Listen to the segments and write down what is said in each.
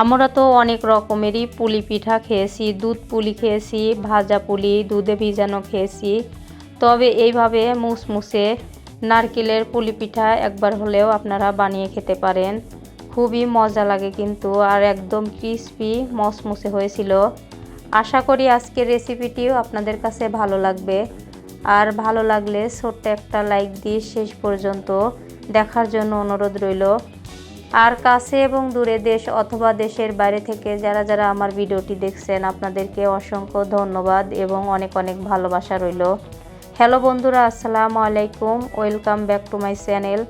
আমরা তো অনেক রকমেরই পুলি পিঠা খেয়েছি, দুধ পুলি খেয়েছি, ভাজা পুলি, দুধে ভিজানো খেয়েছি। তবে এইভাবে মুসমুসে নারকেলের পুলি পিঠা একবার হলেও আপনারা বানিয়ে খেতে পারেন। খুবই মজা লাগে কিন্তু, আর একদম ক্রিস্পি মসমুসে হয়েছিল। আশা করি আজকের রেসিপিটিও আপনাদের কাছে ভালো লাগবে। আর ভালো লাগলে ছোট্ট একটা লাইক দিয়ে শেষ পর্যন্ত দেখার জন্য অনুরোধ রইল। আর কাছে এবং দূরে দেশ অথবা দেশের বাইরে থেকে যারা যারা আমার ভিডিওটি দেখছেন, আপনাদেরকে অসংখ্য ধন্যবাদ এবং অনেক অনেক ভালোবাসা রইল। হ্যালো বন্ধুরা, আসসালামু আলাইকুম, welcome back to my channel.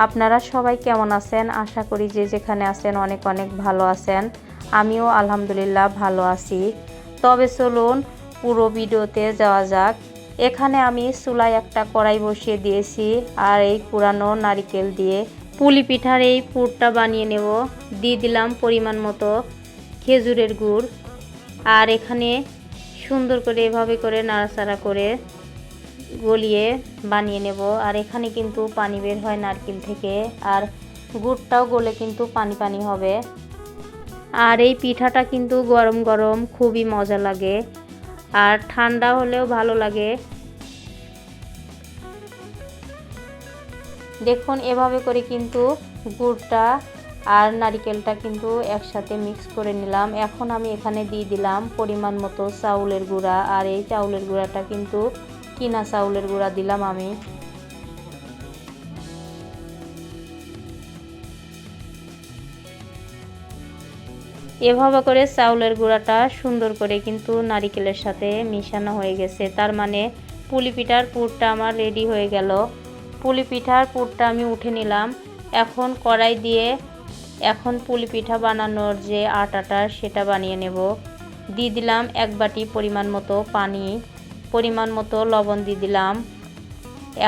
আপনারা সবাই কেমন আছেন? আশা করি যে যেখানে আছেন অনেক অনেক ভালো আছেন। আমিও আলহামদুলিল্লাহ ভালো আছি। তবে চলুন পুরো ভিডিওতে যাওয়া যাক। এখানে আমি চুলায় একটা কড়াই বসিয়ে দিয়েছি, আর এই পুরানো নারিকেল দিয়ে পুলি পিঠার এই পুরটা বানিয়ে নেব। দিয়ে দিলাম পরিমাণ মতো খেজুরের গুড়, আর এখানে সুন্দর করে এভাবে করে নাড়াচাড়া করে গলিয়ে বানিয়ে নেব। আর এখানে কিন্তু পানি বের হয় নারকেল থেকে, আর গুড়টাও গলে কিন্তু পানি পানি হবে। আর এই পিঠাটা কিন্তু গরম গরম খুবই মজা লাগে, আর ঠান্ডা হলেও ভালো লাগে। দেখুন এভাবে করে কিন্তু গুড়টা আর নারিকেলটা কিন্তু একসাথে মিক্স করে নিলাম। এখন আমি এখানে দিয়ে দিলাম পরিমাণ মতো চাউলের গুঁড়া, আর এই চাউলের গুঁড়াটা কিন্তু কিনা চাউলের গুঁড়া দিলাম আমি। এভাবে করে চাউলের গুঁড়াটা সুন্দর করে কিন্তু নারিকেলের সাথে মিশানো হয়ে গেছে। তার মানে পুলি পিঠার পুরটা আমার রেডি হয়ে গেল। পুলি পিঠার পুরটা আমি উঠে নিলাম। এখন কড়াই দিয়ে এখন পুলি পিঠা বানানোর যে আটাটা সেটা বানিয়ে নেব। দিয়ে দিলাম এক বাটি পরিমাণ মতো পানি, পরিমাণ মতো লবণ দিয়ে দিলাম।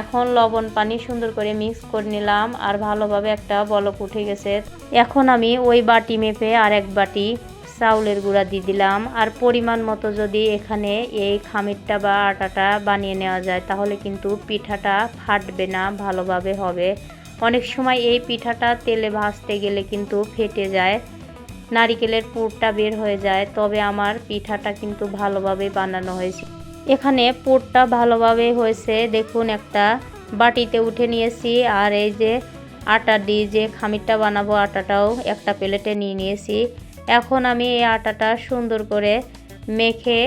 এখন লবণ পানি সুন্দর করে মিক্স করে নিলাম, আর ভালোভাবে একটা বলক উঠে গেছে। এখন আমি ওই বাটি মেপে আর এক বাটি চাউলের গুঁড়া দিয়ে দিলাম। আর পরিমাণ মতো যদি এখানে এই খামিরটা বা আটাটা বানিয়ে নেওয়া যায়, তাহলে কিন্তু পিঠাটা ফাটবে না, ভালোভাবে হবে। অনেক সময় এই পিঠাটা তেলে ভাজতে গেলে কিন্তু ফেটে যায়, নারিকেলের পুরটা বের হয়ে যায়। তবে আমার পিঠাটা কিন্তু ভালোভাবে বানানো হয়েছে। এখানে পুরটা ভালোভাবে হয়েছে, দেখুন একটা বাটিতে উঠে নিয়েছি। আর এই যে আটা দিয়ে যে খামিরটা বানাবো, আটাটাও একটা প্লেটে নিয়ে নিয়েছি। এখন আমি এই আটাটা সুন্দর করে মেখে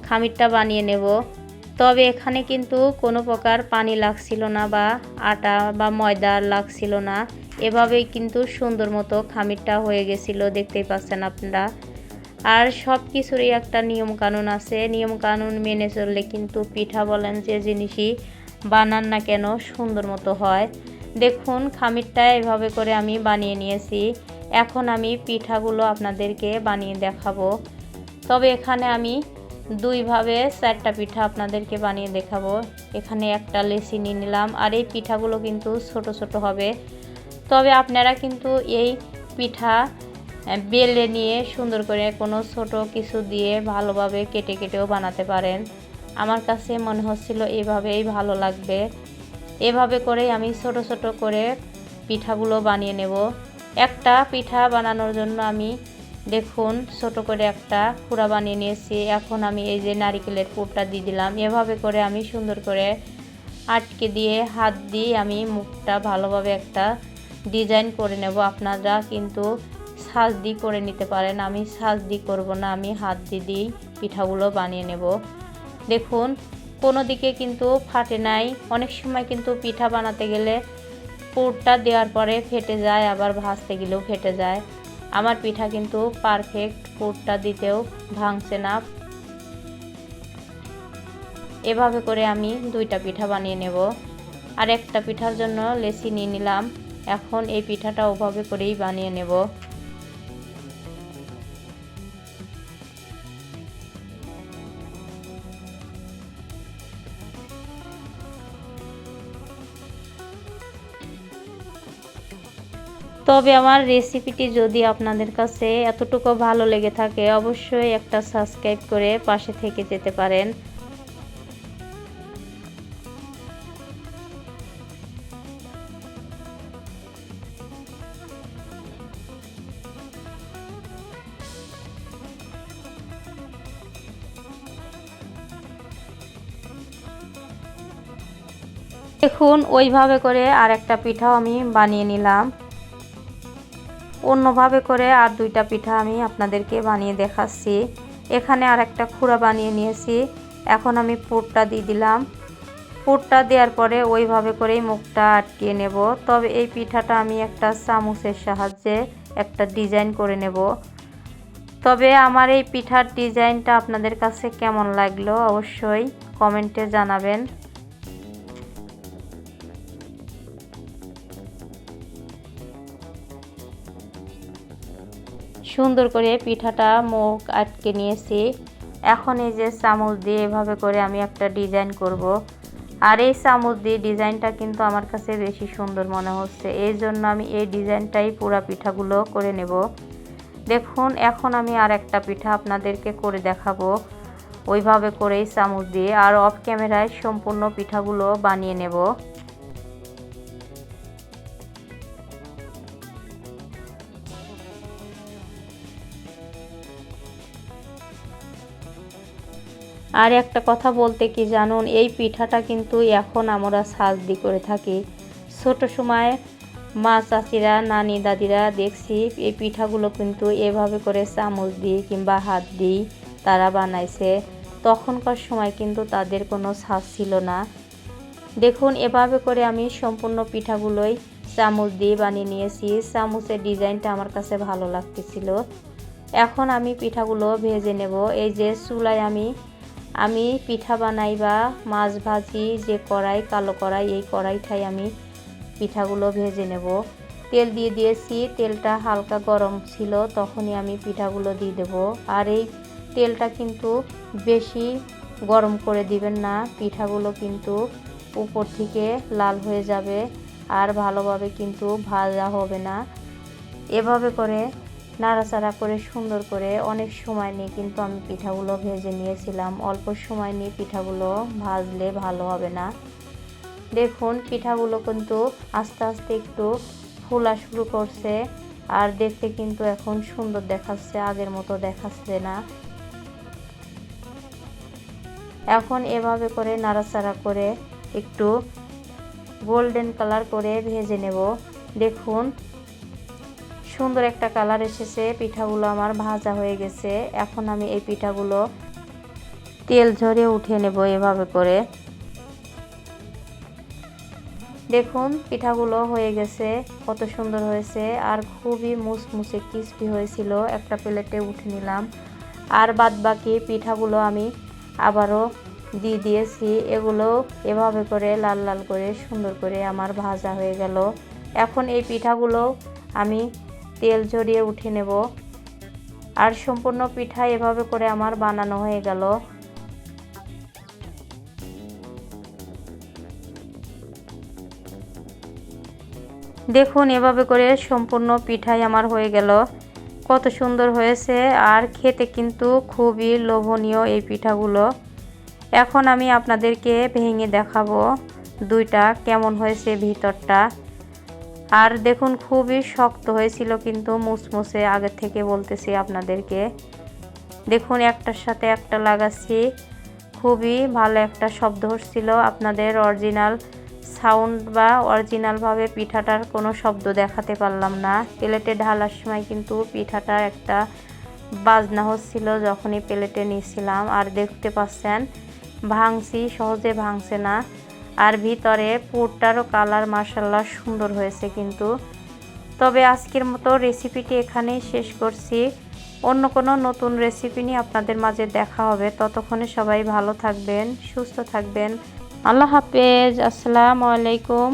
খামিরটা বানিয়ে নেব। তবে এখানে কিন্তু কোনো প্রকার পানি লাগছিল না, বা আটা বা ময়দা লাগছিল না। এভাবেই কিন্তু সুন্দর মতো খামিরটা হয়ে গেছিলো, দেখতেই পাচ্ছেন আপনারা। আর সব কিছুরই একটা নিয়ম কানুন আছে, নিয়ম কানুন মেনে চললে কিন্তু পিঠা বলেন যে জিনিসই বানান না কেন সুন্দর মতো হয়। দেখুন খামিরটা এভাবে করে আমি বানিয়ে নিয়েছি। এখন আমি পিঠাগুলো আপনাদেরকে বানিয়ে দেখাবো। তবে এখানে আমি দুইভাবে চারটা পিঠা আপনাদেরকে বানিয়ে দেখাবো। এখানে একটা লেচি নিয়ে নিলাম, আর এই পিঠাগুলো কিন্তু ছোট ছোট হবে। তবে আপনারা কিন্তু এই পিঠা বেলে নিয়ে সুন্দর করে কোনো ছোট কিছু দিয়ে ভালোভাবে কেটে কেটেও বানাতে পারেন। আমার কাছে মনে হচ্ছিল এভাবেই ভালো লাগবে। এভাবে করেই আমি ছোট ছোট করে পিঠাগুলো বানিয়ে নেব। একটা পিঠা বানানোর জন্য আমি দেখুন ছোট করে একটা খুঁড়া বানিয়ে নিয়েছি। এখন আমি এই যে নারিকেলের পুরটা দিয়ে দিলাম। এভাবে করে আমি সুন্দর করে আটকে দিয়ে হাত দিয়ে আমি মুখটা ভালোভাবে একটা ডিজাইন করে নেব। আপনারা কিন্তু সাজ দিয়ে করে নিতে পারেন, আমি সাজ দিয়ে করব না, আমি হাত দিয়ে পিঠাগুলো বানিয়ে নেব। দেখুন কোনো দিকে কিন্তু ফাটে নাই। অনেক সময় কিন্তু পিঠা বানাতে গেলে পুরটা দেওয়ার পরে ফেটে যায়, আবার ভাজতে গেলেও ফেটে যায়। আমার পিঠা কিন্তু পারফেক্ট, পুরটা দিতেও ভাঙছে না। এভাবে করে আমি দুইটা পিঠা বানিয়ে নেব। আর একটা পিঠার জন্য লেচি নিয়ে নিলাম। এখন এই পিঠাটা ওভাবে করেই বানিয়ে নেব। তবে আমার রেসিপিটি যদি আপনাদের কাছে এতটুকু ভালো লেগে থাকে, অবশ্যই একটা সাবস্ক্রাইব করে পাশে থেকে যেতে পারেন। দেখুন ওইভাবে করে আর একটা পিঠাও আমি বানিয়ে নিলাম। অন্যভাবে করে আর দুইটা পিঠা আমি আপনাদেরকে বানিয়ে দেখাচ্ছি। এখানে আর একটা খুরা বানিয়ে নিয়েছি। এখন আমি পুরটা দিয়ে দিলাম। পুরটা দেওয়ার পরে ওইভাবে করেই মুখটা আটকিয়ে নেব। তবে এই পিঠাটা আমি একটা চামচের সাহায্যে একটা ডিজাইন করে নেব। তবে আমার এই পিঠার ডিজাইনটা আপনাদের কাছে কেমন লাগলো অবশ্যই কমেন্টে জানাবেন। সুন্দর করে পিঠাটা মুখ আটকে নিয়েছি। এখন এই যে চামচ দিয়ে এভাবে করে আমি একটা ডিজাইন করব। আর এই চামচ দিয়ে ডিজাইনটা কিন্তু আমার কাছে বেশি সুন্দর মনে হচ্ছে, এই জন্য আমি এই ডিজাইনটাই পুরো পিঠাগুলো করে নেব। দেখুন এখন আমি আর একটা পিঠা আপনাদেরকে করে দেখাবো ওইভাবে করেই চামচ দিয়ে, আর অফ ক্যামেরায় সম্পূর্ণ পিঠাগুলো বানিয়ে নেব। আর একটা কথা বলতে কি জানুন, এই পিঠাটা কিন্তু এখন আমরা সাজদি করে থাকি। ছোট সময় মা চাচিরা নানি দাদিরা দেখছি এই পিঠাগুলো কিন্তু এভাবে করে চামচ দিয়ে কিংবা হাত দিয়ে তারা বানাইছে। তখনকার সময় কিন্তু তাদের কোনো সাজ ছিল না। দেখুন এভাবে করে আমি সম্পূর্ণ পিঠাগুলোই চামচ দিয়ে বানিয়ে নিয়েছি। চামচের ডিজাইনটা আমার কাছে ভালো লাগতেছিল। এখন আমি পিঠাগুলো ভেজে নেব। এই যে চুলায় আমি পিঠা বানাই বা মাছ ভাজি যে কড়াই, কালো কড়াই, এই কড়াইটাই আমি পিঠাগুলো ভেজে নেব। তেল দিয়ে দিয়েছি, তেলটা হালকা গরম ছিল তখনই আমি পিঠাগুলো দিয়ে দেব। আর এই তেলটা কিন্তু বেশি গরম করে দিবেন না, পিঠাগুলো কিন্তু উপর থেকে লাল হয়ে যাবে আর ভালোভাবে কিন্তু ভাজা হবে না। এভাবে করে নাড়াচাড়া করে সুন্দর করে অনেক সময় নিয়ে কিন্তু আমি পিঠাগুলো ভেজে নিয়েছিলাম। অল্প সময় নিয়ে পিঠাগুলো ভাজলে ভালো হবে না। দেখুন পিঠাগুলো কিন্তু আস্তে আস্তে একটু ফোলা শুরু করছে আর দেখতে কিন্তু এখন সুন্দর দেখাচ্ছে, আগের মতো দেখাচ্ছে না। এখন এভাবে করে নাড়াচাড়া করে একটু গোল্ডেন কালার করে ভেজে নেব। দেখুন সুন্দর একটা কালার এসেছে, পিঠাগুলো আমার ভাজা হয়ে গেছে। এখন আমি এই পিঠাগুলো তেল ঝরিয়ে উঠিয়ে নেব এভাবে করে। দেখুন পিঠাগুলো হয়ে গেছে, কত সুন্দর হয়েছে আর খুবই মুচমুচে ক্রিস্পি হয়েছিল। একটা প্লেটে উঠে নিলাম। আর বাদ বাকি পিঠাগুলো আমি আবারও দিয়ে দিয়েছি। এগুলো এভাবে করে লাল লাল করে সুন্দর করে আমার ভাজা হয়ে গেল। এখন এই পিঠাগুলো আমি তেল ঝরিয়ে উঠে নেব। আর সম্পূর্ণ পিঠা এভাবে করে আমার বানানো হয়ে গেল। দেখুন এভাবে করে সম্পূর্ণ পিঠাই আমার হয়ে গেল, কত সুন্দর হয়েছে আর খেতে কিন্তু খুবই লোভনীয় এই পিঠাগুলো। এখন আমি আপনাদেরকে ভেঙে দেখাবো দুইটা কেমন হয়েছে ভিতরটা। আর দেখুন খুবই শক্ত হয়েছিল কিন্তু মুচমুচে, আগের থেকে বলতেছি আপনাদেরকে। দেখুন একটার সাথে একটা লাগাচ্ছি, খুবই ভালো একটা শব্দ হচ্ছিল। আপনাদের অরিজিনাল সাউন্ড বা অরিজিনালভাবে পিঠাটার কোনো শব্দ দেখাতে পারলাম না। প্লেটে ঢালার সময় কিন্তু পিঠাটার একটা বাজনা হচ্ছিল যখনই প্লেটে নিয়েছিলাম। আর দেখতে পাচ্ছেন ভাঙছি, সহজে ভাঙছে না। আর ভিতরে পুরটারও কালার মাশাআল্লাহ সুন্দর হয়েছে কিন্তু। তবে আজকের মতো রেসিপিটি এখানেই শেষ করছি। অন্য কোনো নতুন রেসিপি নিয়ে আপনাদের মাঝে দেখা হবে। ততক্ষণে সবাই ভালো থাকবেন, সুস্থ থাকবেন। আল্লাহ হাফেজ, আসসালামু আলাইকুম।